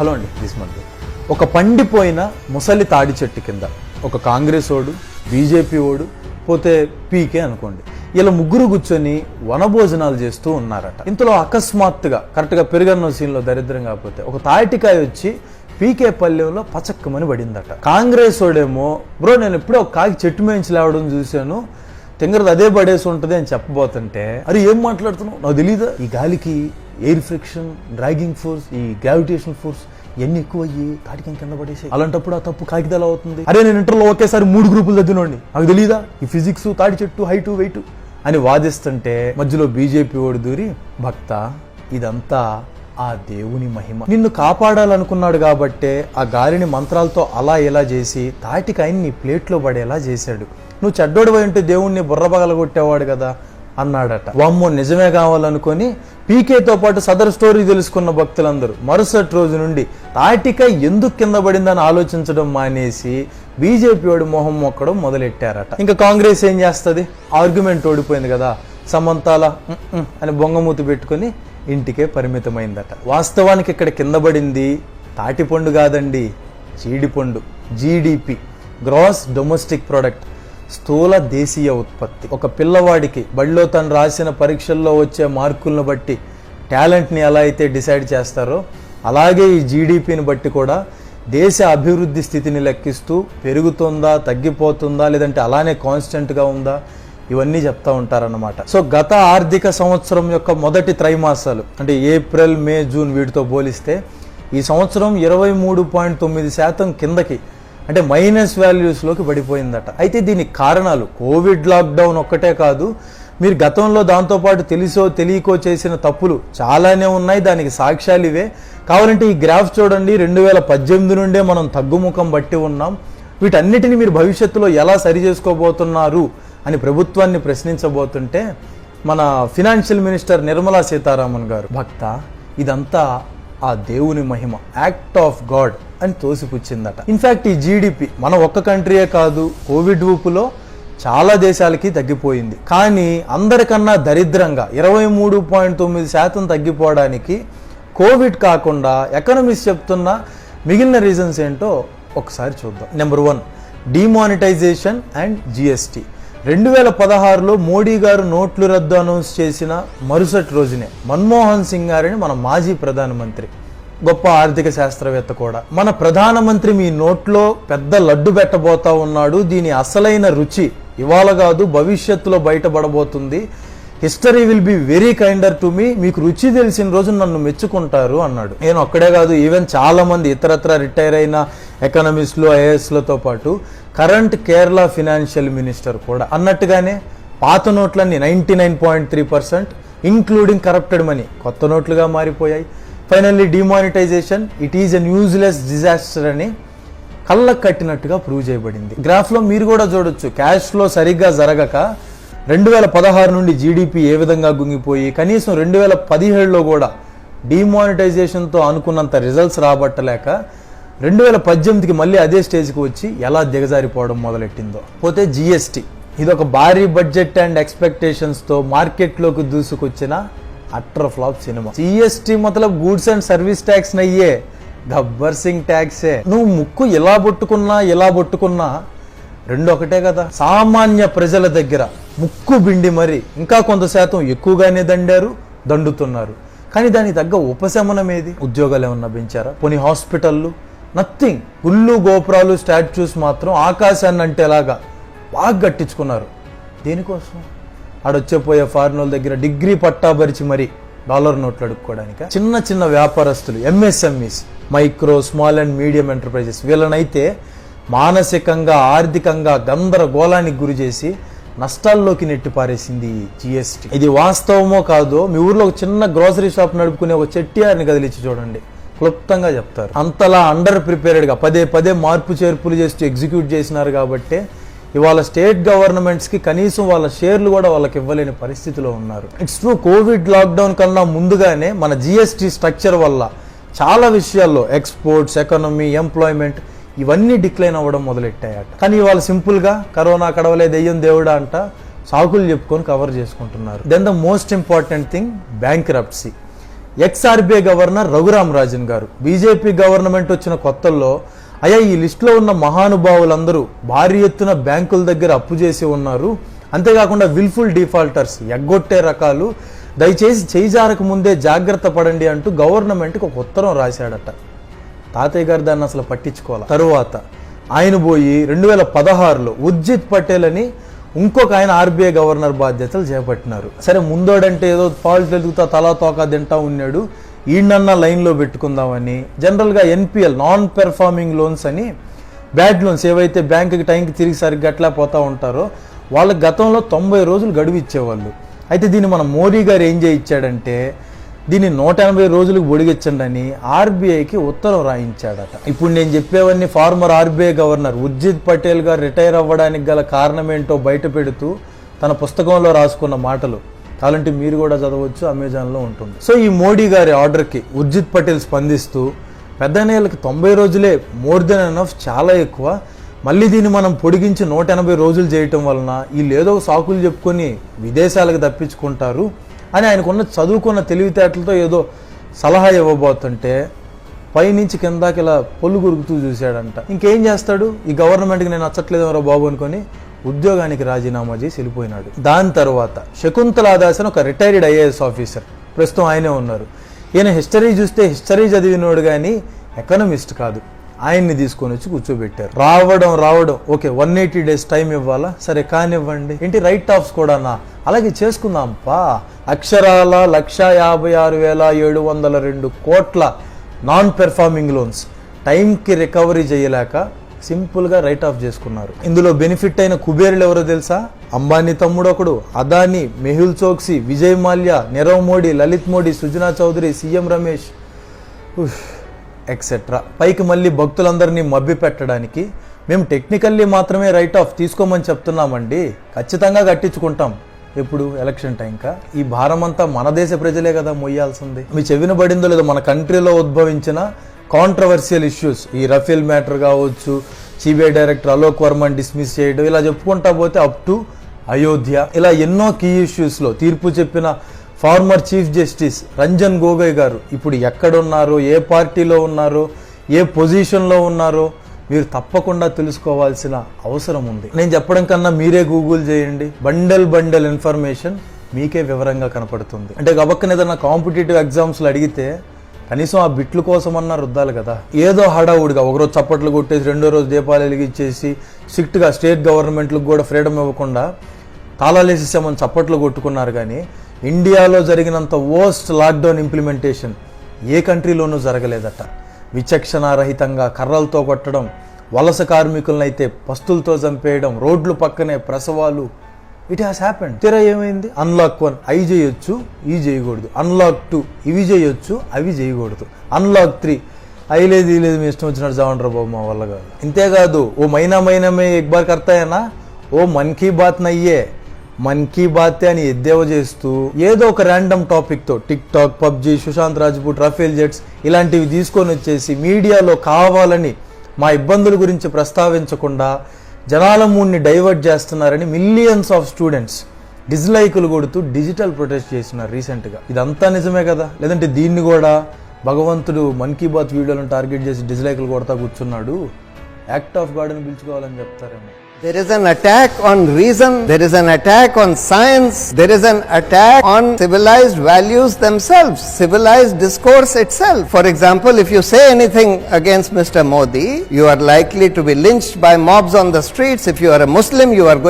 Hello అండి దిస్మంది. ఒక పండిపోయిన ముసలి తాడి చెట్టు కింద ఒక కాంగ్రెస్ ఓడు, బీజేపీ ఓడు, పోతే పీకే అనుకోండి, ఇలా ముగ్గురు కూర్చొని వనభోజనాలు చేస్తూ ఉన్నారట. ఇంతలో అకస్మాత్తుగా కరెక్ట్గా పెరుగన్న సీన్లో దరిద్రం కాకపోతే ఒక తాటికాయ వచ్చి పీకే పల్లెంలో పచక్కమని పడిందట. కాంగ్రెస్ ఓడేమో బ్రో నేను ఎప్పుడో ఒక కాకి చెట్టు మేయించి లేవడం చూశాను, తింగరది అదే పడేసి ఉంటుంది అని చెప్పబోతుంటే, అరే ఏం మాట్లాడుతున్నావు నాకు తెలీదా, ఈ గాలికి ఎయిర్ ఫ్రిక్షన్, డ్రాగింగ్ ఫోర్స్, ఈ గ్రావిటేషన్ ఫోర్స్ ఎన్ని ఎక్కువ అయ్యి తాటికి కింద పడేసాయి, అలాంటప్పుడు ఆ తప్పు కాకిదాలు అవుతుంది. అరే నేను ఇంటర్లో ఒకేసారి 3 గ్రూపులు చదివినోండి, నాకు తెలీదా ఈ ఫిజిక్స్, తాటి చెట్టు, హైటు, వెయిట్ అని వాదిస్తుంటే మధ్యలో బీజేపీ ఓడి దూరి, భక్త ఇదంతా ఆ దేవుని మహిమ, నిన్ను కాపాడాలనుకున్నాడు కాబట్టే ఆ గాలిని మంత్రాలతో అలా ఇలా చేసి తాటికాయని నీ ప్లేట్లో పడేలా చేశాడు, నువ్వు చెడ్డోడు ఉంటే దేవుణ్ణి బుర్రబగలగొట్టేవాడు కదా అన్నాడట. వామ్మో నిజమే కావాలనుకొని పీకేతో పాటు సదరు స్టోరీ తెలుసుకున్న భక్తులందరూ మరుసటి రోజు నుండి తాటికాయ ఎందుకు కింద పడిందని ఆలోచించడం మానేసి బీజేపీ వాడు మొహం మొక్కడం మొదలెట్టారట. ఇంకా కాంగ్రెస్ ఏం చేస్తుంది, ఆర్గ్యుమెంట్ ఓడిపోయింది కదా, సమంతాల అని బొంగమూతి పెట్టుకుని ఇంటికే పరిమితమైందట. వాస్తవానికి ఇక్కడ కింద పడింది తాటిపండు కాదండి, జీడిపండు. జీడిపి, గ్రాస్ డొమెస్టిక్ ప్రొడక్ట్, స్థూల దేశీయ ఉత్పత్తి. ఒక పిల్లవాడికి బడిలో తను రాసిన పరీక్షల్లో వచ్చే మార్కులను బట్టి టాలెంట్ని ఎలా అయితే డిసైడ్ చేస్తారో, అలాగే ఈ జీడిపిని బట్టి కూడా దేశ అభివృద్ధి స్థితిని లెక్కిస్తూ పెరుగుతుందా, తగ్గిపోతుందా, లేదంటే అలానే కాన్స్టెంట్గా ఉందా, ఇవన్నీ చెప్తా ఉంటారన్నమాట. సో గత ఆర్థిక సంవత్సరం యొక్క మొదటి త్రైమాసాలు అంటే ఏప్రిల్, మే, జూన్ వీటితో పోలిస్తే ఈ సంవత్సరం 23.9% కిందకి అంటే మైనస్ వాల్యూస్లోకి పడిపోయిందట. అయితే దీనికి కారణాలు కోవిడ్ లాక్డౌన్ ఒక్కటే కాదు, మీరు గతంలో దాంతోపాటు తెలిసో తెలియకో చేసిన తప్పులు చాలానే ఉన్నాయి, దానికి సాక్ష్యాలు ఇవే. కావాలంటే ఈ గ్రాఫ్ చూడండి, 2018 నుండే మనం తగ్గుముఖం బట్టి ఉన్నాం. వీటన్నిటిని మీరు భవిష్యత్తులో ఎలా సరి చేసుకోబోతున్నారు అని ప్రభుత్వాన్ని ప్రశ్నించబోతుంటే మన ఫినాన్షియల్ మినిస్టర్ నిర్మలా సీతారామన్ గారు, భక్త ఇదంతా ఆ దేవుని మహిమ, యాక్ట్ ఆఫ్ గాడ్ అని తోసిపుచ్చిందట. ఇన్ఫ్యాక్ట్ ఈ జీడిపి మన ఒక్క కంట్రీయే కాదు, కోవిడ్ ఊపులో చాలా దేశాలకి తగ్గిపోయింది. కానీ అందరికన్నా దరిద్రంగా 23.9% తగ్గిపోవడానికి కోవిడ్ కాకుండా ఎకనమిస్ట్ చెప్తున్న మిగిలిన రీజన్స్ ఏంటో ఒకసారి చూద్దాం. Number 1, demonetisation and GST. 2016లో మోడీ గారు నోట్లు రద్దు అనౌన్స్ చేసిన మరుసటి రోజునే మన్మోహన్ సింగ్ గారిని మన మాజీ ప్రధానమంత్రి, గొప్ప ఆర్థిక శాస్త్రవేత్త కూడా, మన ప్రధానమంత్రి మీ నోట్లో పెద్ద లడ్డు పెట్టబోతా ఉన్నాడు, దీని అసలైన రుచి ఇవాళ కాదు భవిష్యత్తులో బయటపడబోతుంది, history will be very kinder to me, మీకు రుచి తెలిసిన రోజు నన్ను మెచ్చుకుంటారు అన్నాడు. నేను ఒక్కడే కాదు, ఈవెన్ చాలా మంది ఇతరత్ర రిటైర్ అయిన ఎకనమిస్టులు, ఐఏఎస్లతో పాటు కరెంట్ కేరళ ఫినాన్షియల్ మినిస్టర్ కూడా అన్నట్టుగానే పాత నోట్లన్నీ 99.3% ఇంక్లూడింగ్ కరప్టెడ్ మనీ కొత్త నోట్లుగా మారిపోయాయి. Finally demonetisation it is a useless disaster అని కళ్ళకు కట్టినట్టుగా ప్రూవ్ చేయబడింది. గ్రాఫ్లో మీరు కూడా చూడొచ్చు, క్యాష్ ఫ్లో సరిగ్గా జరగక 2016 నుండి జీడిపి ఏ విధంగా గుంగిపోయి కనీసం 2017లో కూడా డిమానిటైజేషన్తో అనుకున్నంత రిజల్ట్స్ రాబట్టలేక 2018కి మళ్ళీ అదే స్టేజ్కి వచ్చి ఎలా దిగజారిపోవడం మొదలెట్టిందో. పోతే జిఎస్టీ, ఇది ఒక భారీ బడ్జెట్ అండ్ ఎక్స్పెక్టేషన్స్తో మార్కెట్లోకి దూసుకొచ్చిన అట్టర్ ఫ్లాప్ సినిమా. జిఎస్టీ మతలబ్ గూడ్స్ అండ్ సర్వీస్ ట్యాక్స్ నయ్యే, గబ్బర్ సింగ్ ట్యాక్సే. నువ్వు ముక్కు ఇలా బొట్టుకున్నా రెండు ఒకటే కదా. సామాన్య ప్రజల దగ్గర ముక్కు పిండి మరి ఇంకా కొంత శాతం ఎక్కువగానే దండుతున్నారు. కానీ దానికి తగ్గ ఉపశమనం ఏది? ఉద్యోగాలు ఏమన్నా పెంచారా? పోనీ హాస్పిటళ్ళు? నథింగ్. గుళ్ళు, గోపురాలు, స్టాచ్యూస్ మాత్రం ఆకాశాన్ని అంటేలాగా బాగా కట్టించుకున్నారు. దేనికోసం? ఆడొచ్చేపోయే ఫారిన్ వాళ్ళ దగ్గర డిగ్రీ పట్టాబరిచి మరి డాలర్ నోట్లు అడుక్కోవడానికి. చిన్న చిన్న వ్యాపారస్తులు, MSMEs, micro, small and medium enterprises, వీళ్ళనైతే మానసికంగా, ఆర్థికంగా గందరగోళానికి గురి చేసి నష్టాల్లోకి నెట్టి పారేసింది జిఎస్టీ. ఇది వాస్తవమో కాదో మీ ఊర్లో ఒక చిన్న గ్రోసరీ షాప్ నడుపుకునే ఒక చెట్టియారిని కదిలిచ్చి చూడండి, క్లుప్తంగా చెప్తారు. అంతలా అండర్ ప్రిపేర్డ్గా పదే మార్పు చేర్పులు చేస్తూ ఎగ్జిక్యూట్ చేసినారు కాబట్టి ఇవాళ స్టేట్ గవర్నమెంట్స్కి కనీసం వాళ్ళ షేర్లు కూడా వాళ్ళకి ఇవ్వలేని పరిస్థితిలో ఉన్నారు. ఇట్స్ ట్రూ, కోవిడ్ లాక్డౌన్ కన్నా ముందుగానే మన జిఎస్టీ స్ట్రక్చర్ వల్ల చాలా విషయాల్లో ఎక్స్పోర్ట్స్, ఎకానమీ, ఎంప్లాయ్మెంట్ ఇవన్నీ డిక్లైన్ అవ్వడం మొదలెట్టాయట. కానీ ఇవాళ సింపుల్గా కరోనా కడవలే దెయ్యం దేవుడా అంట సాకులు చెప్పుకొని కవర్ చేసుకుంటున్నారు. Then the most important thing, bankruptcy. Ex RBI governor Raghuram Rajan గారు. బీజేపీ గవర్నమెంట్ వచ్చిన కొత్తల్లో అయ్యా ఈ లిస్టులో ఉన్న మహానుభావులందరూ భారీ ఎత్తున బ్యాంకుల దగ్గర అప్పు చేసి ఉన్నారు, అంతేకాకుండా విల్ఫుల్ డిఫాల్టర్స్, ఎగ్గొట్టే రకాలు, దయచేసి చేయిజారక ముందే జాగ్రత్త పడండి అంటూ గవర్నమెంట్కి ఒక ఉత్తరం రాశాడట. తాతయ్య గారు దాన్ని అసలు పట్టించుకోవాలి. తరువాత ఆయన పోయి 2016లో ఉర్జిత్ పటేల్ అని ఇంకొక ఆయన ఆర్బీఐ గవర్నర్ బాధ్యతలు చేపట్టినారు. సరే ముందోడంటే ఏదో ఫాల్ట్ ఎదుగుతా తలా తోకా తింటా ఉన్నాడు, ఈయనన్నా లైన్లో పెట్టుకుందామని జనరల్గా ఎన్పిఎల్ నాన్ పెర్ఫార్మింగ్ లోన్స్ అని బ్యాడ్ లోన్స్ ఏవైతే బ్యాంకుకి టైంకి తిరిగి సరిగ్గా అట్లా పోతూ ఉంటారో వాళ్ళకి గతంలో 90 రోజులు గడువు ఇచ్చేవాళ్ళు. అయితే దీన్ని మన మోడీ గారు ఏం చేయించాడంటే దీన్ని 180 రోజులకు పొడిగించండి అని ఆర్బీఐకి ఉత్తరం రాయించాడట. ఇప్పుడు నేను చెప్పేవన్నీ former RBI governor Urjit Patel గారు రిటైర్ అవ్వడానికి గల కారణం ఏంటో బయట పెడుతూ తన పుస్తకంలో రాసుకున్న మాటలు. కావాలంటే మీరు కూడా చదవచ్చు, అమెజాన్లో ఉంటుంది. సో ఈ మోడీ గారి ఆర్డర్కి ఉర్జిత్ పటేల్ స్పందిస్తూ పెద్దనేళ్ళకి 90 రోజులే మోర్ దెన్ ఎనఫ్, చాలా ఎక్కువ, మళ్ళీ దీన్ని మనం పొడిగించి 180 రోజులు చేయటం వలన వీళ్ళు ఏదో సాకులు చెప్పుకొని విదేశాలకు తప్పించుకుంటారు అని ఆయనకున్న చదువుకున్న తెలివితేటలతో ఏదో సలహా ఇవ్వబోతుంటే పైనుంచి కిందాకి ఇలా పొల్లు గురుకుతూ చూశాడంట. ఇంకేం చేస్తాడు, ఈ గవర్నమెంట్కి నేను నచ్చట్లేదేమో బాబు అనుకొని ఉద్యోగానికి రాజీనామా చేసి వెళ్ళిపోయినాడు. దాని తర్వాత శకుంతలా దాస్ అని ఒక రిటైర్డ్ ఐఏఎస్ ఆఫీసర్, ప్రస్తుతం ఆయనే ఉన్నారు. ఈయన హిస్టరీ చూస్తే హిస్టరీ చదివినోడు కానీ ఎకనమిస్ట్ కాదు. ఆయన్ని తీసుకొని వచ్చి కూర్చోబెట్టారు. రావడం ఓకే 180 days టైం ఇవ్వాలా, సరే కానివ్వండి. ఏంటి రైట్ ఆఫ్స్ కూడానా, అలాగే చేసుకుందాంపా. అక్షరాల 156,702 కోట్ల నాన్ పెర్ఫార్మింగ్ లోన్స్ టైంకి రికవరీ చేయలేక సింపుల్గా రైట్ ఆఫ్ చేసుకున్నారు. ఇందులో బెనిఫిట్ అయిన కుబేరులు ఎవరో తెలుసా? అంబానీ తమ్ముడు ఒకడు, అదానీ, మెహుల్ చోక్సీ, విజయ్ మాల్యా, నీరవ్ మోడీ, లలిత్ మోడీ, సుజనా చౌదరి, సీఎం రమేష్ ఎక్సెట్రా. పైకి మళ్ళీ భక్తులందరినీ మభ్య పెట్టడానికి మేము టెక్నికల్లీ మాత్రమే రైట్ ఆఫ్ తీసుకోమని చెప్తున్నామండి, ఖచ్చితంగా కట్టించుకుంటాం. ఎప్పుడు ఎలక్షన్ టైంకా? ఈ భారం అంతా మన దేశ ప్రజలే కదా మొయ్యాల్సింది. మీ చెవిన పడిందో లేదో మన కంట్రీలో ఉద్భవించిన కాంట్రవర్షియల్ ఇష్యూస్, ఈ రఫేల్ మ్యాటర్ కావచ్చు, సిబిఐ డైరెక్టర్ అలోక్ వర్మని డిస్మిస్ చేయడం, ఇలా చెప్పుకుంటా పోతే అప్ టు అయోధ్య, ఇలా ఎన్నో కీ ఇష్యూస్లో తీర్పు చెప్పిన former chief justice Ranjan Gogoi గారు ఇప్పుడు ఎక్కడున్నారో, ఏ పార్టీలో ఉన్నారో, ఏ పొజిషన్లో ఉన్నారో మీరు తప్పకుండా తెలుసుకోవాల్సిన అవసరం ఉంది. నేను చెప్పడం కన్నా మీరే గూగుల్ చేయండి, బండల్ ఇన్ఫర్మేషన్ మీకే వివరంగా కనపడుతుంది. అంటే గబక్కన ఏదైనా కాంపిటేటివ్ ఎగ్జామ్స్లో అడిగితే కనీసం ఆ బిట్ల కోసమన్నా రుద్దాలి కదా. ఏదో హడావుడిగా ఒకరోజు చప్పట్లు కొట్టేసి రెండో రోజు దీపాలు వెలిగించేసి స్ట్రిక్ట్గా స్టేట్ గవర్నమెంట్లకు కూడా ఫ్రీడమ్ ఇవ్వకుండా తాళాలేసేసామని చప్పట్లు కొట్టుకున్నారు. కానీ ఇండియాలో జరిగినంత వర్స్ట్ లాక్డౌన్ ఇంప్లిమెంటేషన్ ఏ కంట్రీలోనూ జరగలేదట. విచక్షణారహితంగా కర్రలతో కొట్టడం, వలస కార్మికులనైతే పస్తులతో చంపేయడం, రోడ్లు పక్కనే ప్రసవాలు, ఇట్ హ్యాస్ హ్యాపెండ్. తీరా ఏమైంది? అన్లాక్ 1 అవి చేయొచ్చు, ఇవి చేయకూడదు. అన్లాక్ 2 ఇవి చేయొచ్చు, అవి చేయకూడదు. అన్లాక్ 3 అవి లేదు మీ ఇష్టం వచ్చినట్టు చావండ్రా బాబు, మా వల్ల కాదు. ఇంతేకాదు, ఓ మైనా ఎక్ బార్ కర్తాయనా, ఓ మన్ కీ బాత్ నయ్యే, మన్ కీ బాత్ అని ఎద్దేవా చేస్తూ ఏదో ఒక ర్యాండమ్ టాపిక్తో TikTok, PUBG, Sushant Rajput, Rafale jets ఇలాంటివి తీసుకొని వచ్చేసి మీడియాలో కావాలని మా ఇబ్బందుల గురించి ప్రస్తావించకుండా జనాల మూడ్ని డైవర్ట్ చేస్తున్నారని మిలియన్స్ ఆఫ్ స్టూడెంట్స్ డిస్లైకులు కొడుతూ డిజిటల్ ప్రొటెస్ట్ చేస్తున్నారు రీసెంట్గా. ఇదంతా నిజమే కదా? లేదంటే దీన్ని కూడా భగవంతుడు మన్ కీ బాత్ వీడియోలను టార్గెట్ చేసి డిస్లైకులు కొడతా కూర్చున్నాడు, యాక్ట్ ఆఫ్ గాడ్ అని పిలుచుకోవాలని చెప్తారేమో. There is an attack on reason, there is an attack on science, there is an attack on civilized values themselves, civilized discourse itself. For example, if you say anything against Mr. Modi, you are likely to be lynched by mobs on the streets. If you are a Muslim, you are going